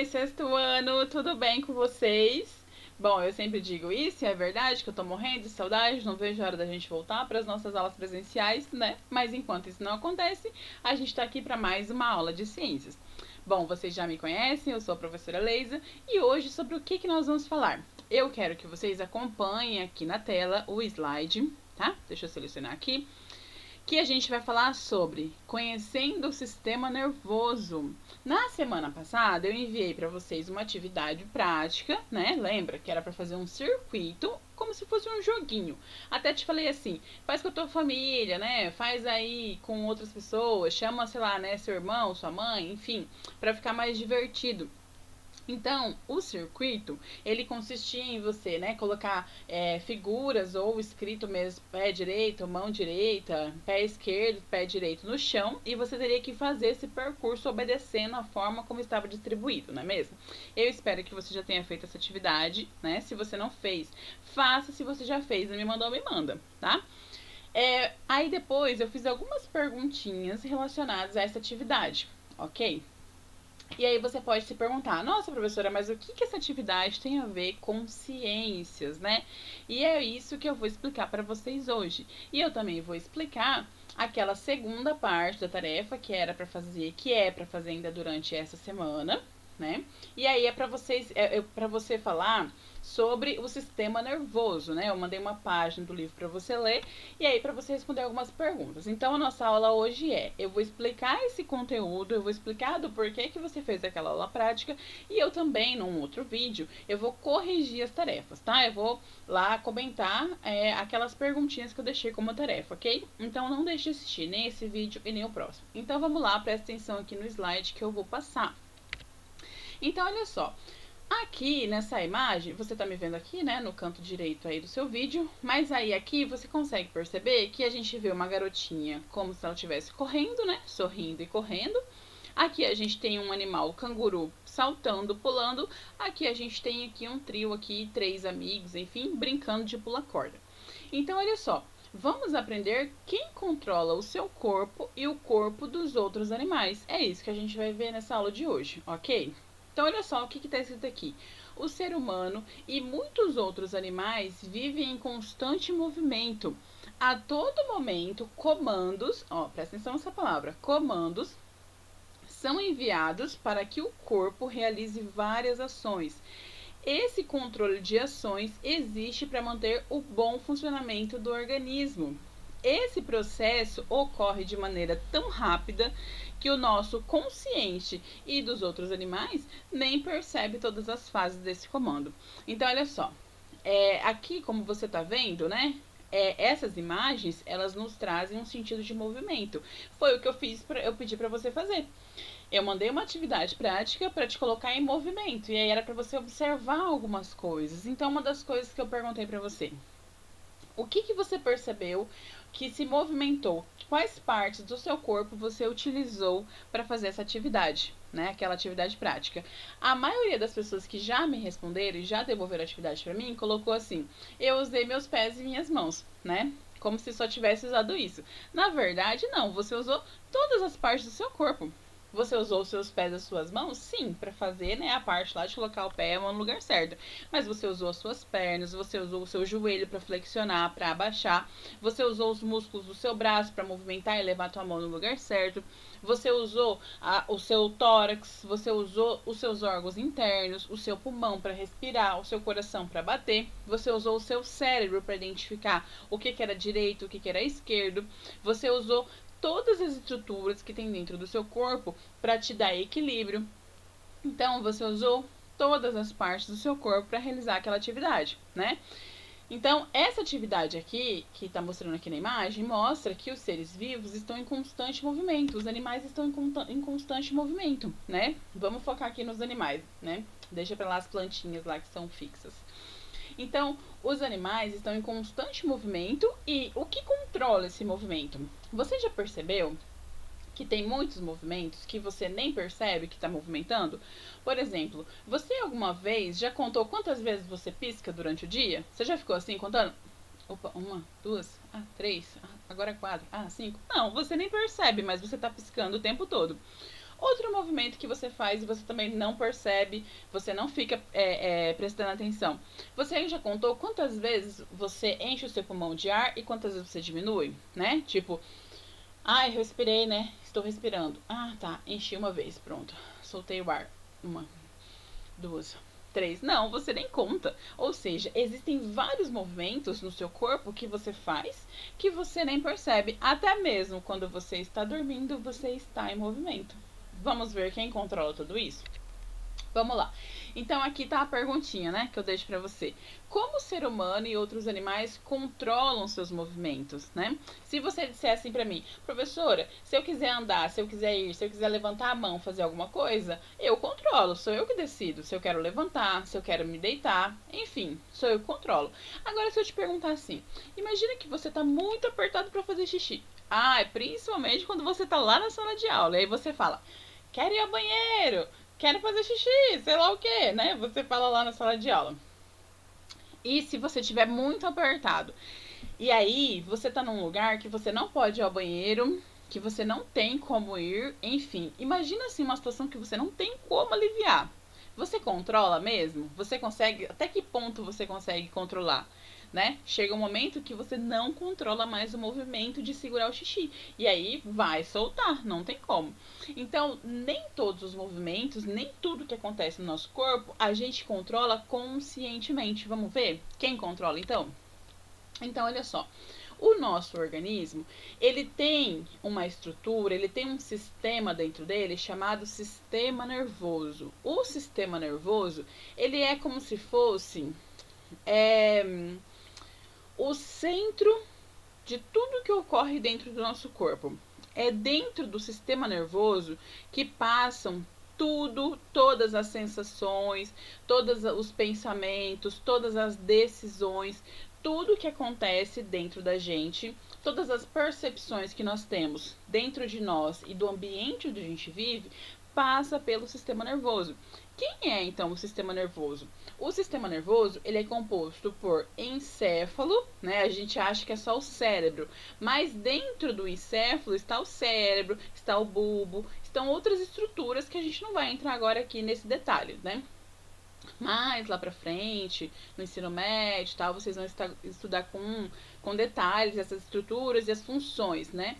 Oi, sexto ano, tudo bem com vocês? Bom, eu sempre digo isso, e é verdade que eu tô morrendo de saudade, não vejo a hora da gente voltar para as nossas aulas presenciais, né? Mas enquanto isso não acontece, a gente tá aqui para mais uma aula de ciências. Bom, vocês já me conhecem, eu sou a professora Leisa, e hoje sobre o que nós vamos falar? Eu quero que vocês acompanhem aqui na tela o slide, tá? Deixa eu selecionar aqui que a gente vai falar sobre conhecendo o sistema nervoso. Na semana passada eu enviei para vocês uma atividade prática, né? Lembra que era para fazer um circuito, como se fosse um joguinho. Até te falei assim, faz com a tua família, né? Faz aí com outras pessoas, chama, sei lá, né, seu irmão, sua mãe, enfim, para ficar mais divertido. Então, o circuito, ele consistia em você, né, colocar figuras ou escrito mesmo, pé direito, mão direita, pé esquerdo, pé direito no chão, e você teria que fazer esse percurso obedecendo a forma como estava distribuído, não é mesmo? Eu espero que você já tenha feito essa atividade, né? Se você não fez, faça. Se você já fez e me mandou, me manda, tá? Aí depois eu fiz algumas perguntinhas relacionadas a essa atividade, ok? E aí você pode se perguntar, nossa professora, mas o que essa atividade tem a ver com ciências, né? E é isso que eu vou explicar para vocês hoje. E eu também vou explicar aquela segunda parte da tarefa que era para fazer, que é para fazer ainda durante essa semana, né? E aí é para vocês, para você falar sobre o sistema nervoso, né? Eu mandei uma página do livro para você ler e aí para você responder algumas perguntas. Então a nossa aula hoje eu vou explicar esse conteúdo, eu vou explicar do porquê que você fez aquela aula prática e eu também, num outro vídeo, eu vou corrigir as tarefas, tá? Eu vou lá comentar aquelas perguntinhas que eu deixei como tarefa, ok? Então não deixe de assistir nem esse vídeo e nem o próximo. Então vamos lá, presta atenção aqui no slide que eu vou passar. Então olha só, aqui nessa imagem, você tá me vendo aqui, né, no canto direito aí do seu vídeo, mas aí aqui você consegue perceber que a gente vê uma garotinha como se ela estivesse correndo, né, sorrindo e correndo. Aqui a gente tem um animal, o canguru, saltando, pulando. Aqui a gente tem aqui um trio aqui, 3 amigos, enfim, brincando de pular corda. Então olha só, vamos aprender quem controla o seu corpo e o corpo dos outros animais. É isso que a gente vai ver nessa aula de hoje, ok? Então, olha só o que está escrito aqui. O ser humano e muitos outros animais vivem em constante movimento. A todo momento, comandos, ó, presta atenção nessa palavra, comandos são enviados para que o corpo realize várias ações. Esse controle de ações existe para manter o bom funcionamento do organismo. Esse processo ocorre de maneira tão rápida que o nosso consciente e dos outros animais nem percebe todas as fases desse comando. Então, olha só, aqui como você está vendo, né? Essas imagens elas nos trazem um sentido de movimento. Foi o que eu pedi para você fazer. Eu mandei uma atividade prática para te colocar em movimento e aí era para você observar algumas coisas. Então, uma das coisas que eu perguntei para você, o que você percebeu que se movimentou? Quais partes do seu corpo você utilizou para fazer essa atividade, né? Aquela atividade prática. A maioria das pessoas que já me responderam e já devolveram a atividade para mim colocou assim: eu usei meus pés e minhas mãos, né? Como se só tivesse usado isso. Na verdade, não. Você usou todas as partes do seu corpo. Você usou os seus pés e as suas mãos? Sim, para fazer, né, a parte lá de colocar o pé no lugar certo. Mas você usou as suas pernas, você usou o seu joelho para flexionar, para abaixar. Você usou os músculos do seu braço para movimentar e levar a tua mão no lugar certo. Você usou o seu tórax, você usou os seus órgãos internos, o seu pulmão para respirar, o seu coração para bater. Você usou o seu cérebro para identificar o que era direito, o que era esquerdo. Você usou todas as estruturas que tem dentro do seu corpo para te dar equilíbrio. Então, você usou todas as partes do seu corpo para realizar aquela atividade, né? Então, essa atividade aqui, que está mostrando aqui na imagem, mostra que os seres vivos estão em constante movimento, os animais estão em constante movimento, né? Vamos focar aqui nos animais, né? Deixa para lá as plantinhas lá que são fixas. Então, os animais estão em constante movimento e o que controla esse movimento? Você já percebeu que tem muitos movimentos que você nem percebe que está movimentando? Por exemplo, você alguma vez já contou quantas vezes você pisca durante o dia? Você já ficou assim contando? Opa, 1, 2, 3, agora 4, 5. Não, você nem percebe, mas você está piscando o tempo todo. Outro movimento que você faz e você também não percebe, você não fica prestando atenção. Você já contou quantas vezes você enche o seu pulmão de ar e quantas vezes você diminui, né? Tipo, ai, respirei, né? Estou respirando. Ah, tá, enchi uma vez, pronto. Soltei o ar. Uma, duas, três. Não, você nem conta. Ou seja, existem vários movimentos no seu corpo que você faz que você nem percebe. Até mesmo quando você está dormindo, você está em movimento. Vamos ver quem controla tudo isso? Vamos lá. Então aqui tá a perguntinha, né, que eu deixo para você. Como o ser humano e outros animais controlam seus movimentos, né? Se você disser assim para mim, professora, se eu quiser andar, se eu quiser ir, se eu quiser levantar a mão, fazer alguma coisa, eu controlo, sou eu que decido. Se eu quero levantar, se eu quero me deitar, enfim, sou eu que controlo. Agora se eu te perguntar assim, imagina que você tá muito apertado para fazer xixi. Ah, principalmente quando você tá lá na sala de aula, e aí você fala: "Quero ir ao banheiro, quero fazer xixi, sei lá o que", né? Você fala lá na sala de aula. E se você estiver muito apertado, e aí você tá num lugar que você não pode ir ao banheiro, que você não tem como ir, enfim, imagina assim uma situação que você não tem como aliviar. Você controla mesmo? Você consegue? Até que ponto você consegue controlar? Né? Chega um momento que você não controla mais o movimento de segurar o xixi. E aí vai soltar, não tem como. Então, nem todos os movimentos, nem tudo que acontece no nosso corpo, a gente controla conscientemente. Vamos ver? Quem controla então? Então, olha só. O nosso organismo, ele tem uma estrutura, ele tem um sistema dentro dele chamado sistema nervoso. O sistema nervoso, ele é como se fosse é, o centro de tudo que ocorre dentro do nosso corpo. É dentro do sistema nervoso que passam tudo, todas as sensações, todos os pensamentos, todas as decisões, tudo que acontece dentro da gente, todas as percepções que nós temos dentro de nós e do ambiente onde a gente vive, passa pelo sistema nervoso. Quem é então o sistema nervoso? O sistema nervoso, ele é composto por encéfalo, né? A gente acha que é só o cérebro, mas dentro do encéfalo está o cérebro, está o bulbo, estão outras estruturas que a gente não vai entrar agora aqui nesse detalhe, né? Mas lá pra frente, no ensino médio e tal, vocês vão estudar com detalhes essas estruturas e as funções, né?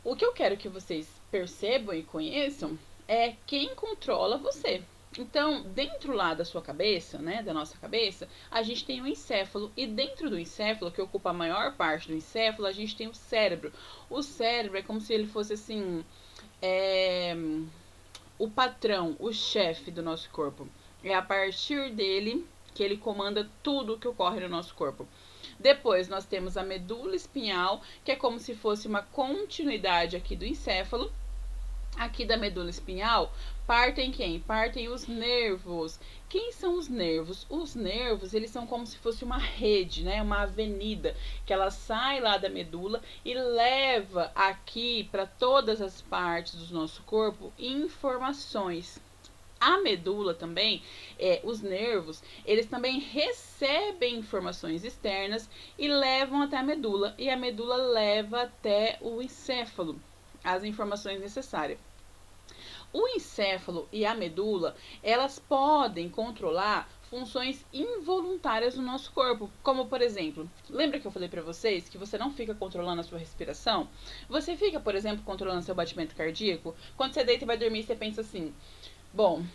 O que eu quero que vocês percebam e conheçam é quem controla você. Então, dentro lá da sua cabeça, né, da nossa cabeça, a gente tem o encéfalo e dentro do encéfalo, que ocupa a maior parte do encéfalo, a gente tem o cérebro. O cérebro é como se ele fosse assim, é, o patrão, o chefe do nosso corpo. É a partir dele que ele comanda tudo o que ocorre no nosso corpo. Depois nós temos a medula espinhal, que é como se fosse uma continuidade aqui do encéfalo. Aqui da medula espinhal, partem quem? Partem os nervos. Quem são os nervos? Os nervos, eles são como se fosse uma rede, né? Uma avenida, que ela sai lá da medula e leva aqui para todas as partes do nosso corpo informações. A medula também, os nervos, eles também recebem informações externas e levam até a medula. E a medula leva até o encéfalo as informações necessárias. O encéfalo e a medula, elas podem controlar funções involuntárias do nosso corpo, como por exemplo, lembra que eu falei para vocês que você não fica controlando a sua respiração? Você fica, por exemplo, controlando seu batimento cardíaco? Quando você deita e vai dormir, você pensa assim: bom,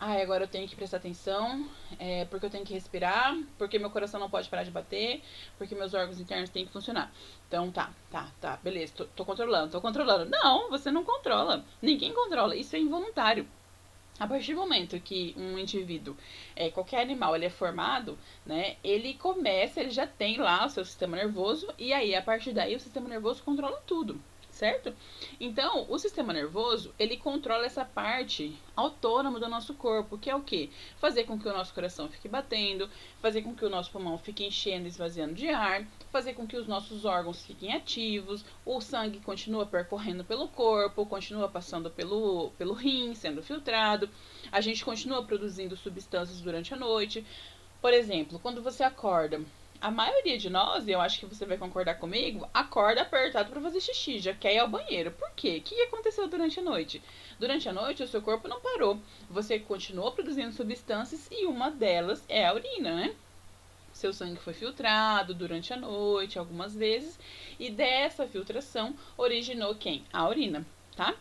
agora eu tenho que prestar atenção, porque eu tenho que respirar, porque meu coração não pode parar de bater, porque meus órgãos internos têm que funcionar. Então tá, beleza, tô controlando. Não, você não controla. Ninguém controla, isso é involuntário. A partir do momento que um indivíduo, qualquer animal, ele é formado, né, ele já tem lá o seu sistema nervoso, e aí, a partir daí, o sistema nervoso controla tudo. Certo? Então, o sistema nervoso, ele controla essa parte autônoma do nosso corpo, que é o quê? Fazer com que o nosso coração fique batendo, fazer com que o nosso pulmão fique enchendo e esvaziando de ar, fazer com que os nossos órgãos fiquem ativos, o sangue continua percorrendo pelo corpo, continua passando pelo rim, sendo filtrado, a gente continua produzindo substâncias durante a noite. Por exemplo, quando você acorda, A maioria de nós, e eu acho que você vai concordar comigo, acorda apertado para fazer xixi, já quer ir ao banheiro. Por quê? O que aconteceu durante a noite? Durante a noite, o seu corpo não parou. Você continuou produzindo substâncias e uma delas é a urina, né? Seu sangue foi filtrado durante a noite, algumas vezes, e dessa filtração originou quem? A urina, tá?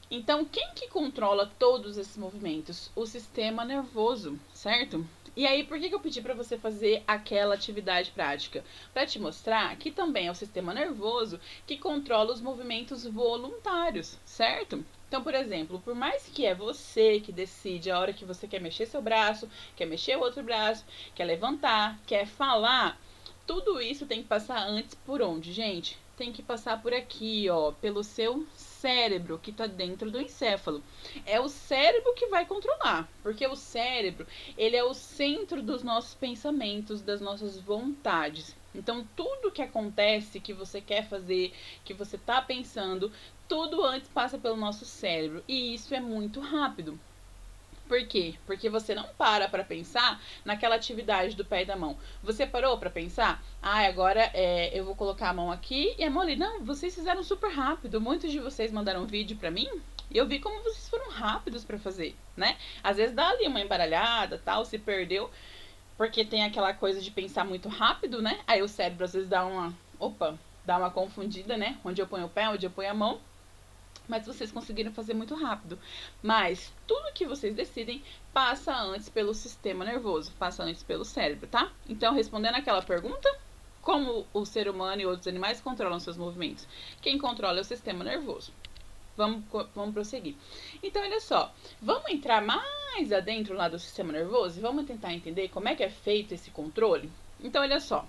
Então, quem que controla todos esses movimentos? O sistema nervoso, certo? E aí, por que eu pedi para você fazer aquela atividade prática? Para te mostrar que também é o sistema nervoso que controla os movimentos voluntários, certo? Então, por exemplo, por mais que é você que decide a hora que você quer mexer seu braço, quer mexer o outro braço, quer levantar, quer falar, tudo isso tem que passar antes por onde, gente? Tem que passar por aqui, ó, pelo seu cérebro que está dentro do encéfalo. É o cérebro que vai controlar, porque o cérebro, ele é o centro dos nossos pensamentos, das nossas vontades. Então, tudo que acontece, que você quer fazer, que você está pensando, tudo antes passa pelo nosso cérebro. E isso é muito rápido. Por quê? Porque você não para pensar naquela atividade do pé e da mão. Você parou para pensar? Ah, agora eu vou colocar a mão aqui e a mão ali. Não, vocês fizeram super rápido. Muitos de vocês mandaram vídeo para mim e eu vi como vocês foram rápidos para fazer, né? Às vezes dá ali uma embaralhada, tal, se perdeu, porque tem aquela coisa de pensar muito rápido, né? Aí o cérebro às vezes dá uma confundida, né? Onde eu ponho o pé, onde eu ponho a mão. Mas vocês conseguiram fazer muito rápido. Mas tudo que vocês decidem passa antes pelo sistema nervoso, passa antes pelo cérebro, tá? Então, respondendo aquela pergunta, como o ser humano e outros animais controlam seus movimentos? Quem controla é o sistema nervoso. Vamos prosseguir. Então, olha só, vamos entrar mais adentro lá do sistema nervoso e vamos tentar entender como é que é feito esse controle? Então, olha só.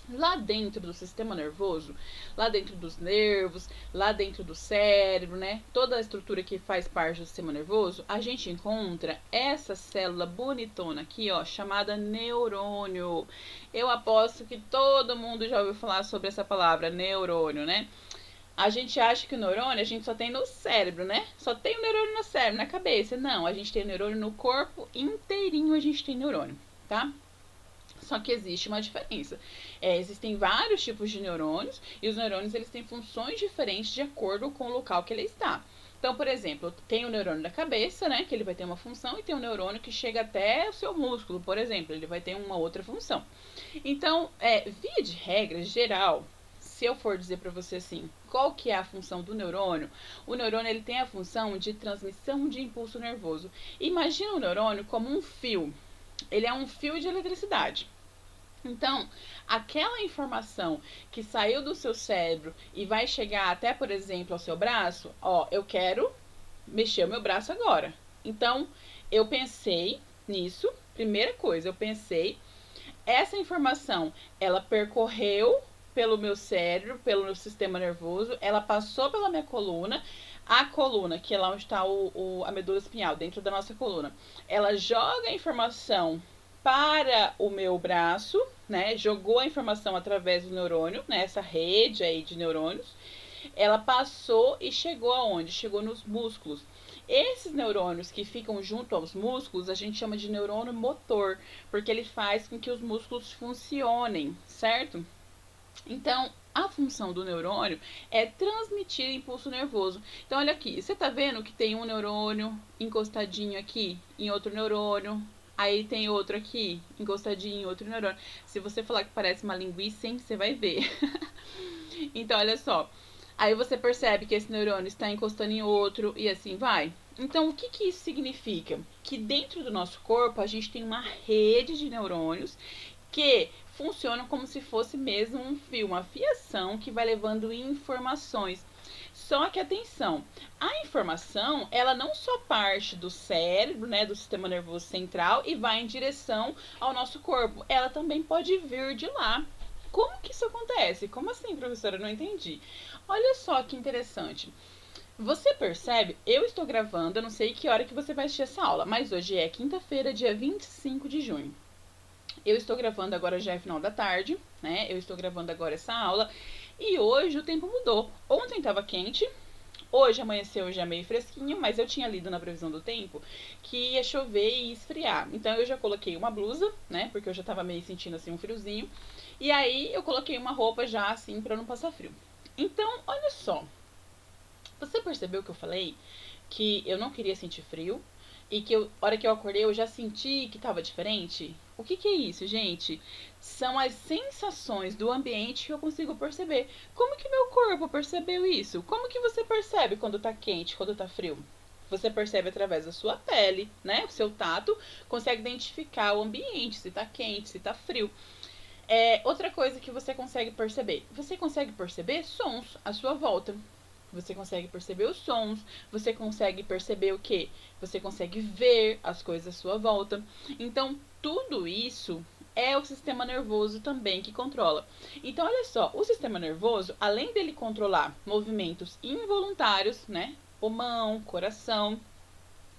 Lá dentro do sistema nervoso, lá dentro dos nervos, lá dentro do cérebro, né? Toda a estrutura que faz parte do sistema nervoso, a gente encontra essa célula bonitona aqui, ó, chamada neurônio. Eu aposto que todo mundo já ouviu falar sobre essa palavra, neurônio, né? A gente acha que o neurônio a gente só tem no cérebro, né? Só tem o neurônio no cérebro, na cabeça. Não, a gente tem neurônio no corpo inteirinho, a gente tem neurônio, tá? Só que existe uma diferença. Existem vários tipos de neurônios e os neurônios eles têm funções diferentes de acordo com o local que ele está. Então, por exemplo, tem o neurônio da cabeça, né, que ele vai ter uma função, e tem o neurônio que chega até o seu músculo, por exemplo, ele vai ter uma outra função. Então, via de regra geral, se eu for dizer para você assim, qual que é a função do neurônio? O neurônio ele tem a função de transmissão de impulso nervoso. Imagina o neurônio como um fio. Ele é um fio de eletricidade. Então, aquela informação que saiu do seu cérebro e vai chegar até, por exemplo, ao seu braço, ó, eu quero mexer o meu braço agora. Então, eu pensei nisso, primeira coisa, eu pensei, essa informação, ela percorreu pelo meu cérebro, pelo meu sistema nervoso, ela passou pela minha coluna, a coluna, que é lá onde está a medula espinhal, dentro da nossa coluna, ela joga a informação para o meu braço, né? Jogou a informação através do neurônio, né? Essa rede aí de neurônios. Ela passou e chegou aonde? Chegou nos músculos. Esses neurônios que ficam junto aos músculos, a gente chama de neurônio motor, porque ele faz com que os músculos funcionem, certo? Então, a função do neurônio é transmitir impulso nervoso. Então, olha aqui, você tá vendo que tem um neurônio encostadinho aqui em outro neurônio, aí tem outro aqui encostadinho em outro neurônio. Se você falar que parece uma linguiça, hein, você vai ver. Então, olha só. Aí você percebe que esse neurônio está encostando em outro e assim vai. Então, o que, que isso significa? Que dentro do nosso corpo a gente tem uma rede de neurônios que funcionam como se fosse mesmo um fio, uma fiação que vai levando informações. Só que atenção, a informação, ela não só parte do cérebro, né, do sistema nervoso central e vai em direção ao nosso corpo. Ela também pode vir de lá. Como que isso acontece? Como assim, professora? Eu não entendi. Olha só que interessante. Você percebe? Eu estou gravando, eu não sei que hora que você vai assistir essa aula, mas hoje é quinta-feira, dia 25 de junho. Eu estou gravando agora, já é final da tarde, né? Eu estou gravando agora essa aula. E hoje o tempo mudou. Ontem estava quente, Hoje amanheceu já meio fresquinho, mas eu tinha lido na previsão do tempo que ia chover e esfriar. Então eu já coloquei uma blusa, né? Porque eu já tava meio sentindo assim um friozinho. E aí eu coloquei uma roupa já assim pra não passar frio. Então, olha só. Você percebeu que eu falei que eu não queria sentir frio? E que a hora que eu acordei eu já senti que tava diferente? O que é isso, gente? São as sensações do ambiente que eu consigo perceber. Como que meu corpo percebeu isso? Como que você percebe quando tá quente, quando tá frio? Você percebe através da sua pele, né? O seu tato consegue identificar o ambiente, se tá quente, se tá frio. Outra coisa que você consegue perceber sons à sua volta. Você consegue perceber os sons, você consegue perceber o que? Você consegue ver as coisas à sua volta. Então, tudo isso é o sistema nervoso também que controla. Então, olha só, o sistema nervoso, além dele controlar movimentos involuntários, né? Pulmão, coração,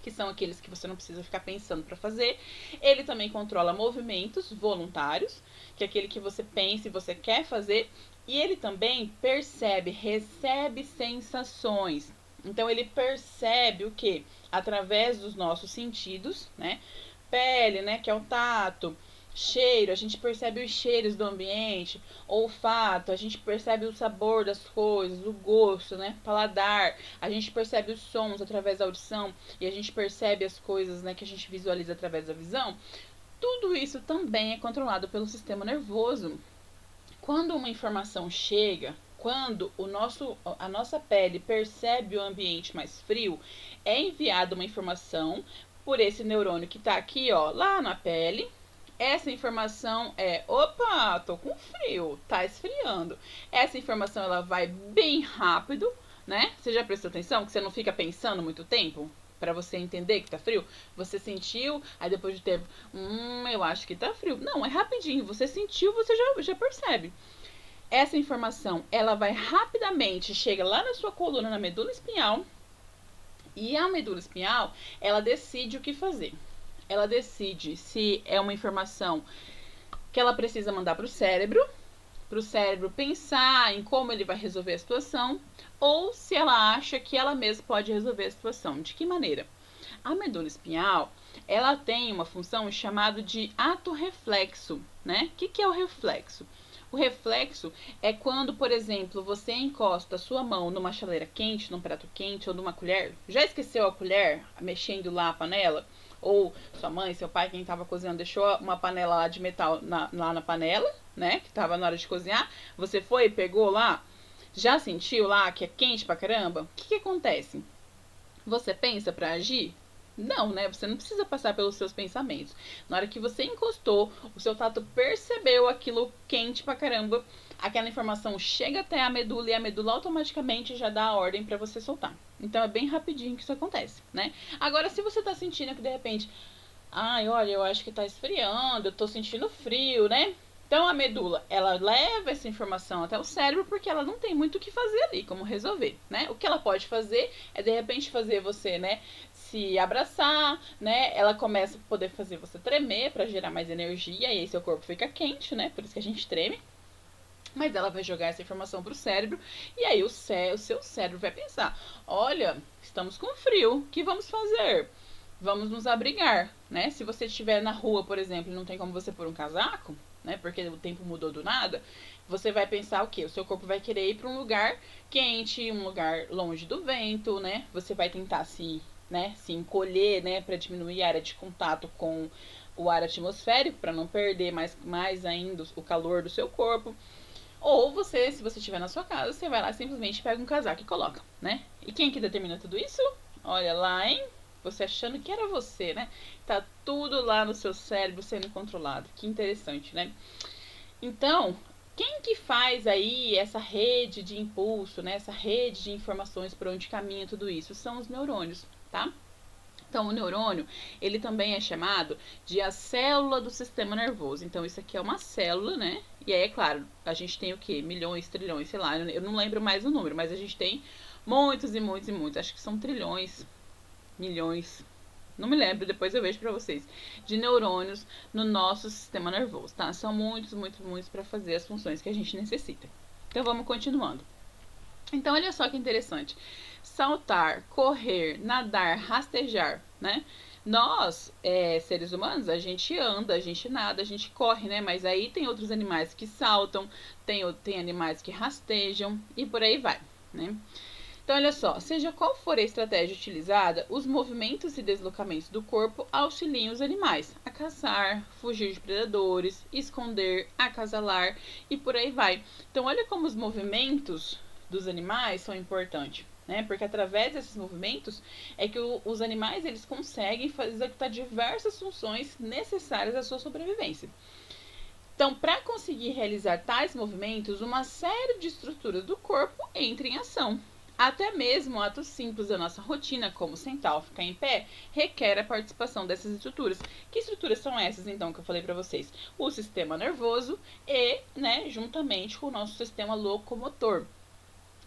que são aqueles que você não precisa ficar pensando para fazer. Ele também controla movimentos voluntários, que é aquele que você pensa e você quer fazer. E ele também recebe sensações. Então ele percebe o que? Através dos nossos sentidos, né? Pele, né, que é o tato, cheiro, a gente percebe os cheiros do ambiente, olfato, a gente percebe o sabor das coisas, o gosto, né, paladar, a gente percebe os sons através da audição e a gente percebe as coisas, né, que a gente visualiza através da visão. Tudo isso também é controlado pelo sistema nervoso. Quando uma informação chega, quando a nossa pele percebe o ambiente mais frio, é enviada uma informação por esse neurônio que está aqui, ó, lá na pele. Essa informação é, opa, tô com frio, tá esfriando. Essa informação ela vai bem rápido, né? Você já prestou atenção que você não fica pensando muito tempo? Para você entender que tá frio, você sentiu, aí depois de tempo, eu acho que tá frio. Não, é rapidinho, você sentiu, você já percebe. Essa informação, ela vai rapidamente, chega lá na sua coluna, na medula espinhal, e a medula espinhal, ela decide o que fazer. Ela decide se é uma informação que ela precisa mandar para o cérebro pensar em como ele vai resolver a situação, ou se ela acha que ela mesma pode resolver a situação. De que maneira? A medula espinhal, ela tem uma função chamada de ato reflexo, né? O que é o reflexo? O reflexo é quando, por exemplo, você encosta a sua mão numa chaleira quente, num prato quente ou numa colher. Já esqueceu a colher mexendo lá a panela? Ou sua mãe, seu pai, quem estava cozinhando, deixou uma panela lá de metal lá na panela, né? Que estava na hora de cozinhar. Você foi e pegou lá. Já sentiu lá que é quente pra caramba? O que acontece? Você pensa para agir? Não, né? Você não precisa passar pelos seus pensamentos. Na hora que você encostou, o seu tato percebeu aquilo quente pra caramba, aquela informação chega até a medula e a medula automaticamente já dá a ordem para você soltar. Então é bem rapidinho que isso acontece, né? Agora, se você tá sentindo que de repente, ai, olha, eu acho que tá esfriando, eu tô sentindo frio, né? Então a medula, ela leva essa informação até o cérebro porque ela não tem muito o que fazer ali, como resolver, né? O que ela pode fazer é de repente fazer você, né, se abraçar, né? Ela começa a poder fazer você tremer para gerar mais energia e aí seu corpo fica quente, né? Por isso que a gente treme. Mas ela vai jogar essa informação pro cérebro e aí o seu cérebro vai pensar: olha, estamos com frio, o que vamos fazer? Vamos nos abrigar, né? Se você estiver na rua, por exemplo, e não tem como você pôr um casaco, né? Porque o tempo mudou do nada, você vai pensar o quê? O seu corpo vai querer ir para um lugar quente, um lugar longe do vento, né? Você vai tentar se encolher, né, para diminuir a área de contato com o ar atmosférico, para não perder mais ainda o calor do seu corpo. Ou você, se você estiver na sua casa, você vai lá simplesmente pega um casaco e coloca, né? E quem que determina tudo isso? Olha lá, hein? Você achando que era você, né? Tá tudo lá no seu cérebro sendo controlado. Que interessante, né? Então, quem que faz aí essa rede de impulso, né? Essa rede de informações por onde caminha tudo isso? São os neurônios, tá? Então, o neurônio, ele também é chamado de a célula do sistema nervoso. Então, isso aqui é uma célula, né? E aí, é claro, a gente tem o quê? Milhões, trilhões, sei lá, eu não lembro mais o número, mas a gente tem muitos e muitos e muitos, acho que são trilhões, milhões, não me lembro, depois eu vejo pra vocês, de neurônios no nosso sistema nervoso, tá? São muitos, muitos, muitos para fazer as funções que a gente necessita. Então, vamos continuando. Então, olha só que interessante. Saltar, correr, nadar, rastejar, né? Nós, seres humanos, a gente anda, a gente nada, a gente corre, né? Mas aí tem outros animais que saltam, tem animais que rastejam e por aí vai, né? Então, olha só, seja qual for a estratégia utilizada, os movimentos e deslocamentos do corpo auxiliam os animais a caçar, fugir de predadores, esconder, acasalar e por aí vai. Então, olha como os movimentos dos animais são importantes, né? Porque através desses movimentos é que os animais eles conseguem executar diversas funções necessárias à sua sobrevivência. Então, para conseguir realizar tais movimentos, uma série de estruturas do corpo entra em ação. Até mesmo atos simples da nossa rotina, como sentar ou ficar em pé, requer a participação dessas estruturas. Que estruturas são essas, então, que eu falei para vocês? O sistema nervoso e, né, juntamente com o nosso sistema locomotor.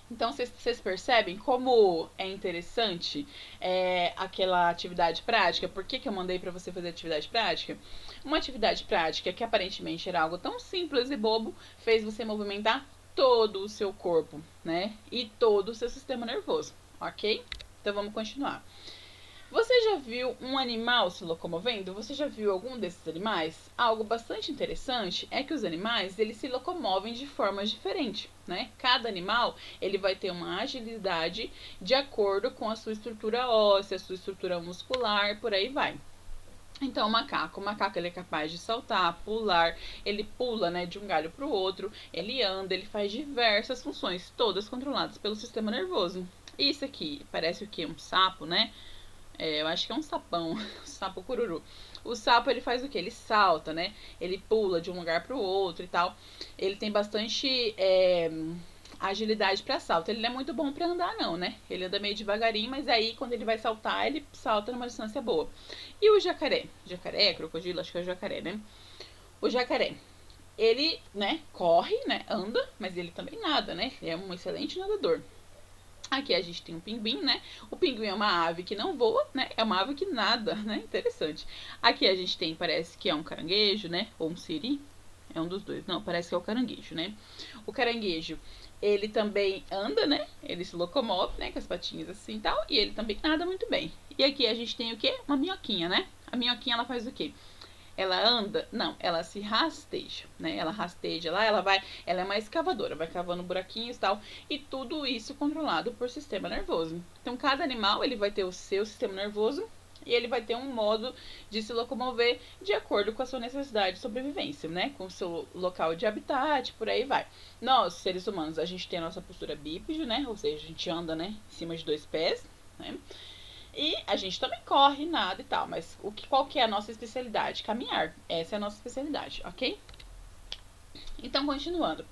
Então, vocês percebem como é interessante aquela atividade prática? Por que eu mandei para você fazer atividade prática? Uma atividade prática que aparentemente era algo tão simples e bobo, fez você movimentar todo o seu corpo, né? E todo o seu sistema nervoso, ok? Então, vamos continuar. Você já viu um animal se locomovendo? Você já viu algum desses animais? Algo bastante interessante é que os animais, eles se locomovem de formas diferentes, né? Cada animal, ele vai ter uma agilidade de acordo com a sua estrutura óssea, a sua estrutura muscular, por aí vai. Então, o macaco ele é capaz de saltar, pular, ele pula, né, de um galho para o outro, ele anda, ele faz diversas funções, todas controladas pelo sistema nervoso. Isso aqui parece o que? Um sapo, né? Eu acho que é um sapão, um sapo cururu. O sapo, ele faz o que? Ele salta, né? Ele pula de um lugar para o outro e tal. Ele tem bastante agilidade para salto. Ele não é muito bom para andar, não, né? Ele anda meio devagarinho, mas aí quando ele vai saltar, ele salta numa distância boa. E o jacaré? Jacaré, crocodilo, acho que é o jacaré, né? O jacaré, ele, né, corre, né, anda, mas ele também nada, né? Ele é um excelente nadador. Aqui a gente tem um pinguim, né? O pinguim é uma ave que não voa, né? É uma ave que nada, né? Interessante. Aqui a gente tem, parece que é um caranguejo, né? Ou um siri. É um dos dois. Não, parece que é o caranguejo, né? O caranguejo, ele também anda, né? Ele se locomove, né? Com as patinhas assim e tal. E ele também nada muito bem. E aqui a gente tem o quê? Uma minhoquinha, né? A minhoquinha, ela faz o quê? Ela anda? Não, ela se rasteja, né? Ela rasteja lá, ela é uma escavadora, vai cavando buraquinhos e tal, e tudo isso controlado por sistema nervoso. Então, cada animal, ele vai ter o seu sistema nervoso e ele vai ter um modo de se locomover de acordo com a sua necessidade de sobrevivência, né? Com o seu local de habitat, por aí vai. Nós, seres humanos, a gente tem a nossa postura bípede, né? Ou seja, a gente anda, né, em cima de dois pés, né? E a gente também corre, nada e tal, mas qual que é a nossa especialidade? Caminhar. Essa é a nossa especialidade, ok? Então, continuando.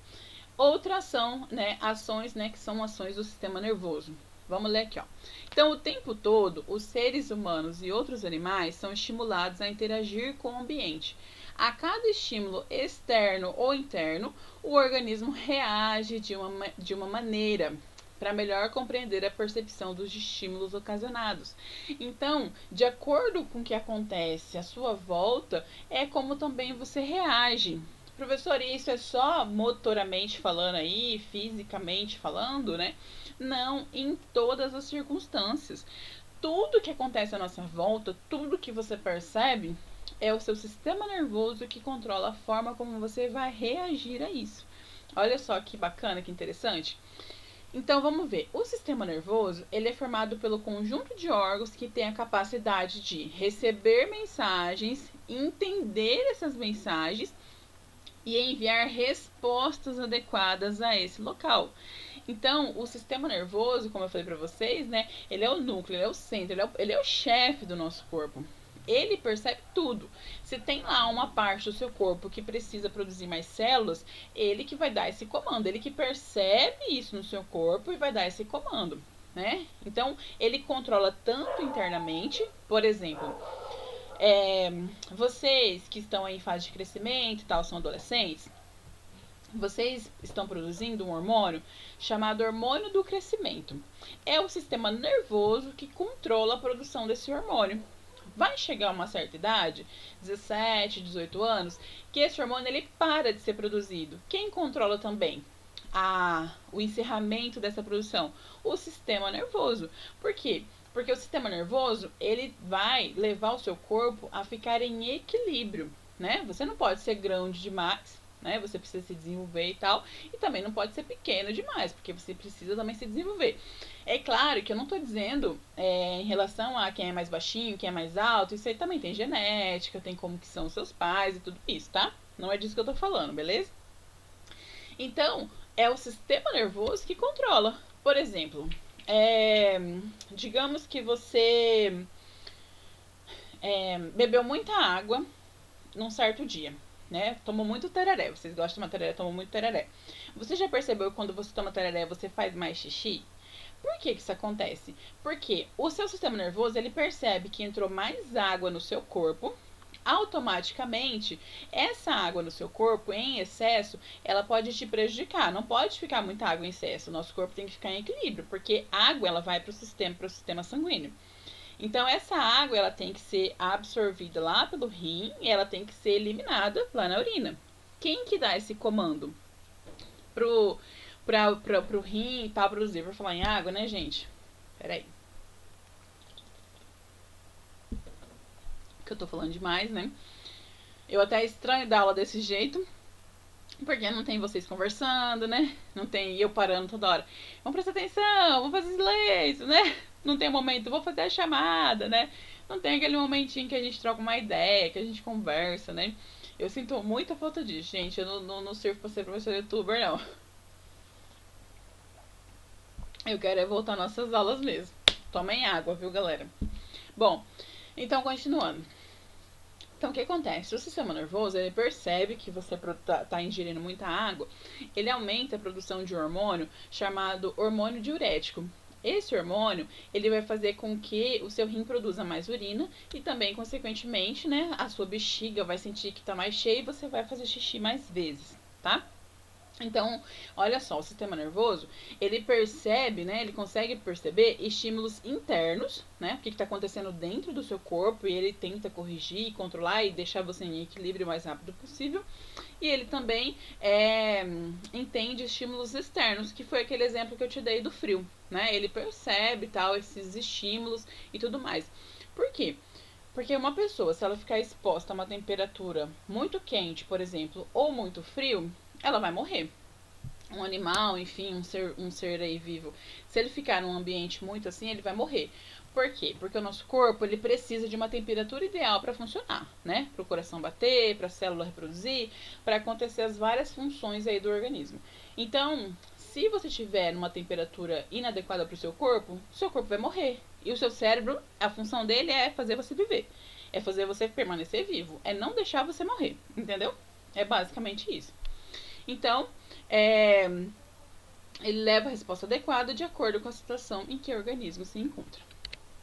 Outra ação, né? Ações, né? Que são ações do sistema nervoso. Vamos ler aqui, ó. Então, o tempo todo, os seres humanos e outros animais são estimulados a interagir com o ambiente. A cada estímulo externo ou interno, o organismo reage de uma maneira para melhor compreender a percepção dos estímulos ocasionados. Então, de acordo com o que acontece à sua volta, é como também você reage. Professor, isso é só motoramente falando aí, fisicamente falando, né? Não, em todas as circunstâncias. Tudo que acontece à nossa volta, tudo que você percebe, é o seu sistema nervoso que controla a forma como você vai reagir a isso. Olha só que bacana, que interessante. Então vamos ver. O sistema nervoso, ele é formado pelo conjunto de órgãos que tem a capacidade de receber mensagens, entender essas mensagens e enviar respostas adequadas a esse local. Então, o sistema nervoso, como eu falei para vocês, né, ele é o núcleo, ele é o centro, ele é o chefe do nosso corpo. Ele percebe tudo. Se tem lá uma parte do seu corpo que precisa produzir mais células, ele que vai dar esse comando, ele que percebe isso no seu corpo e vai dar esse comando, né? Então, ele controla tanto internamente, por exemplo, vocês que estão em fase de crescimento e tal, são adolescentes, vocês estão produzindo um hormônio chamado hormônio do crescimento. É o sistema nervoso que controla a produção desse hormônio. Vai chegar uma certa idade, 17, 18 anos, que esse hormônio ele para de ser produzido. Quem controla também? o encerramento dessa produção? O sistema nervoso. Por quê? Porque o sistema nervoso, ele vai levar o seu corpo a ficar em equilíbrio, né? Você não pode ser grande demais, né? Você precisa se desenvolver e tal. E também não pode ser pequeno demais, porque você precisa também se desenvolver. É claro que eu não tô dizendo em relação a quem é mais baixinho, quem é mais alto. Isso aí também tem genética, tem como que são os seus pais e tudo isso, tá? Não é disso que eu tô falando, beleza? Então, é o sistema nervoso que controla. Por exemplo, digamos que você bebeu muita água num certo dia, né? Tomou muito tereré. Vocês gostam de tomar tereré? Tomam muito tereré. Você já percebeu que quando você toma tereré, você faz mais xixi? Por que isso acontece? Porque o seu sistema nervoso, ele percebe que entrou mais água no seu corpo. Automaticamente, essa água no seu corpo em excesso, ela pode te prejudicar. Não pode ficar muita água em excesso. O nosso corpo tem que ficar em equilíbrio, porque a água ela vai para o sistema sanguíneo. Então essa água ela tem que ser absorvida lá pelo rim e ela tem que ser eliminada lá na urina. Quem que dá esse comando pro rim para produzir? Por falar em água, né, gente? Peraí. Que eu tô falando demais, né? Eu até estranho dar aula desse jeito, porque não tem vocês conversando, né? Não tem eu parando toda hora. Vamos prestar atenção, vamos fazer silêncio, né? Não tem momento, vou fazer a chamada, né? Não tem aquele momentinho que a gente troca uma ideia, que a gente conversa, né? Eu sinto muita falta disso, gente. Eu não sirvo pra ser professor youtuber, não. Eu quero é voltar às nossas aulas mesmo. Tomem água, viu, galera? Bom, então continuando. Então, o que acontece? O sistema nervoso, ele percebe que você tá ingerindo muita água, ele aumenta a produção de um hormônio chamado hormônio diurético. Esse hormônio, ele vai fazer com que o seu rim produza mais urina e também, consequentemente, né, a sua bexiga vai sentir que tá mais cheia e você vai fazer xixi mais vezes, tá? Então, olha só, o sistema nervoso, ele percebe, né, ele consegue perceber estímulos internos, né, o que está acontecendo dentro do seu corpo, e ele tenta corrigir, controlar e deixar você em equilíbrio o mais rápido possível. E ele também entende estímulos externos, que foi aquele exemplo que eu te dei do frio, né, ele percebe tal, esses estímulos e tudo mais. Por quê? Porque uma pessoa, se ela ficar exposta a uma temperatura muito quente, por exemplo, ou muito frio, ela vai morrer. Um animal, enfim, um ser aí vivo, se ele ficar num ambiente muito assim, ele vai morrer. Por quê? Porque o nosso corpo, ele precisa de uma temperatura ideal para funcionar, né? Para o coração bater, para a célula reproduzir, para acontecer as várias funções aí do organismo. Então, se você estiver numa temperatura inadequada para o seu corpo vai morrer. E o seu cérebro, a função dele é fazer você viver. É fazer você permanecer vivo. É não deixar você morrer. Entendeu? É basicamente isso. Então, ele leva a resposta adequada de acordo com a situação em que o organismo se encontra.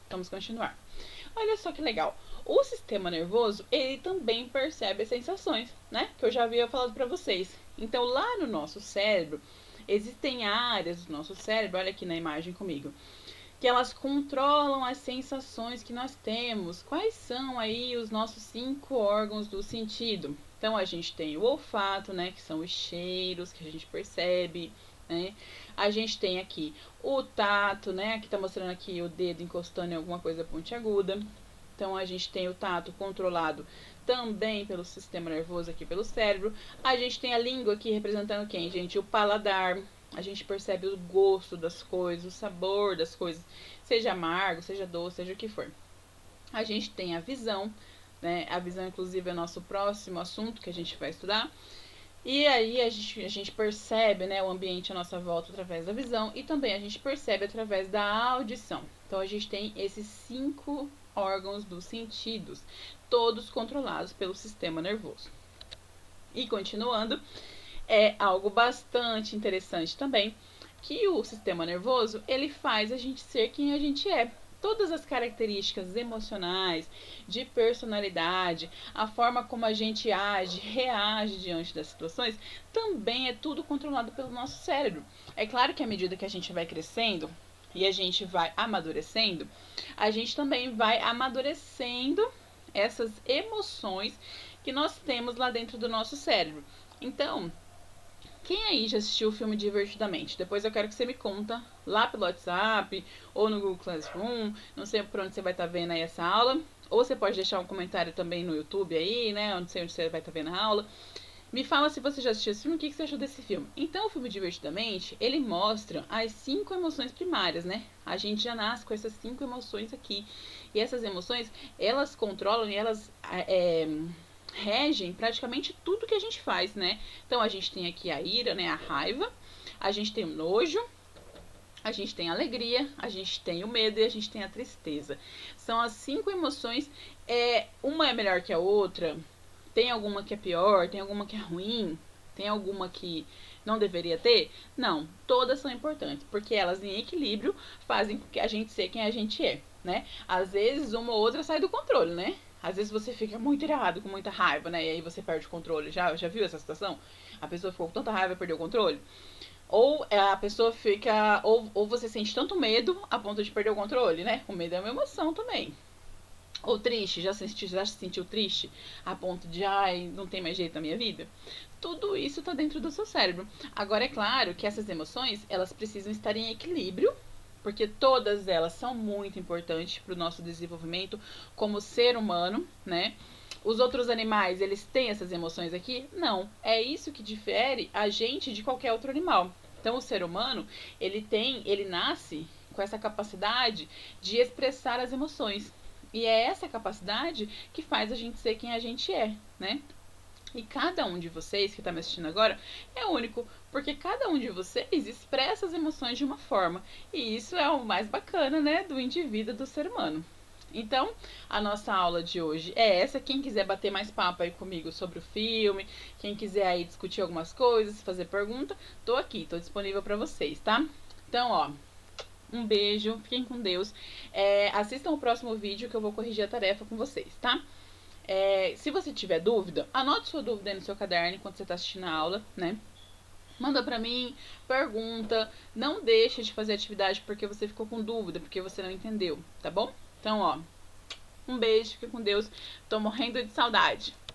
Vamos continuar. Olha só que legal. O sistema nervoso, ele também percebe as sensações, né? Que eu já havia falado para vocês. Então, lá no nosso cérebro, existem áreas do nosso cérebro, olha aqui na imagem comigo, que elas controlam as sensações que nós temos. Quais são aí os nossos 5 órgãos do sentido? Então, a gente tem o olfato, né, que são os cheiros que a gente percebe, né? A gente tem aqui o tato, né, que tá mostrando aqui o dedo encostando em alguma coisa pontiaguda. Então, a gente tem o tato controlado também pelo sistema nervoso aqui pelo cérebro. A gente tem a língua aqui representando quem, gente? O paladar. A gente percebe o gosto das coisas, o sabor das coisas, seja amargo, seja doce, seja o que for. A gente tem a visão, né? A visão, inclusive, é o nosso próximo assunto que a gente vai estudar. E aí a gente percebe, né, o ambiente à nossa volta através da visão e também a gente percebe através da audição. Então a gente tem esses 5 órgãos dos sentidos, todos controlados pelo sistema nervoso. E continuando, é algo bastante interessante também, que o sistema nervoso, ele faz a gente ser quem a gente é. Todas as características emocionais, de personalidade, a forma como a gente age, reage diante das situações, também é tudo controlado pelo nosso cérebro. É claro que à medida que a gente vai crescendo e a gente vai amadurecendo, a gente também vai amadurecendo essas emoções que nós temos lá dentro do nosso cérebro. Então, Quem aí já assistiu o filme Divertidamente? Depois eu quero que você me conta lá pelo WhatsApp ou no Google Classroom. Não sei por onde você vai estar vendo aí essa aula. Ou você pode deixar um comentário também no YouTube aí, né? Não sei onde você vai estar vendo a aula. Me fala se você já assistiu esse filme, o que você achou desse filme. Então, o filme Divertidamente, ele mostra as 5 emoções primárias, né? A gente já nasce com essas 5 emoções aqui. E essas emoções, elas controlam e elas regem praticamente tudo que a gente faz, né? Então, a gente tem aqui a ira, né? A raiva. A gente tem o nojo. A gente tem a alegria, a gente tem o medo e a gente tem a tristeza. São as 5 emoções. Uma é melhor que a outra. Tem alguma que é pior, tem alguma que é ruim, tem alguma que não deveria ter? Não, todas são importantes, porque elas em equilíbrio fazem com que a gente seja quem a gente é, né? Às vezes uma ou outra sai do controle, né? Às vezes você fica muito irado, com muita raiva, né? E aí você perde o controle. Já viu essa situação? A pessoa ficou com tanta raiva e perdeu o controle? Ou a pessoa fica. Ou você sente tanto medo a ponto de perder o controle, né? O medo é uma emoção também. Ou triste, já se sentiu triste a ponto de, ai, não tem mais jeito na minha vida? Tudo isso tá dentro do seu cérebro. Agora, é claro que essas emoções, elas precisam estar em equilíbrio, porque todas elas são muito importantes para o nosso desenvolvimento como ser humano, né? Os outros animais, eles têm essas emoções aqui? Não. É isso que difere a gente de qualquer outro animal. Então, o ser humano, ele nasce com essa capacidade de expressar as emoções. E é essa capacidade que faz a gente ser quem a gente é, né? E cada um de vocês que está me assistindo agora é único, porque cada um de vocês expressa as emoções de uma forma. E isso é o mais bacana, né, do indivíduo, do ser humano. Então, a nossa aula de hoje é essa. Quem quiser bater mais papo aí comigo sobre o filme, quem quiser aí discutir algumas coisas, fazer pergunta, tô aqui, tô disponível para vocês, tá? Então, ó, um beijo, fiquem com Deus. Assistam o próximo vídeo que eu vou corrigir a tarefa com vocês, tá? Se você tiver dúvida, anote sua dúvida aí no seu caderno enquanto você está assistindo a aula, né? Manda pra mim, pergunta, não deixa de fazer atividade porque você ficou com dúvida, porque você não entendeu, tá bom? Então, ó, um beijo, fique com Deus. Tô morrendo de saudade.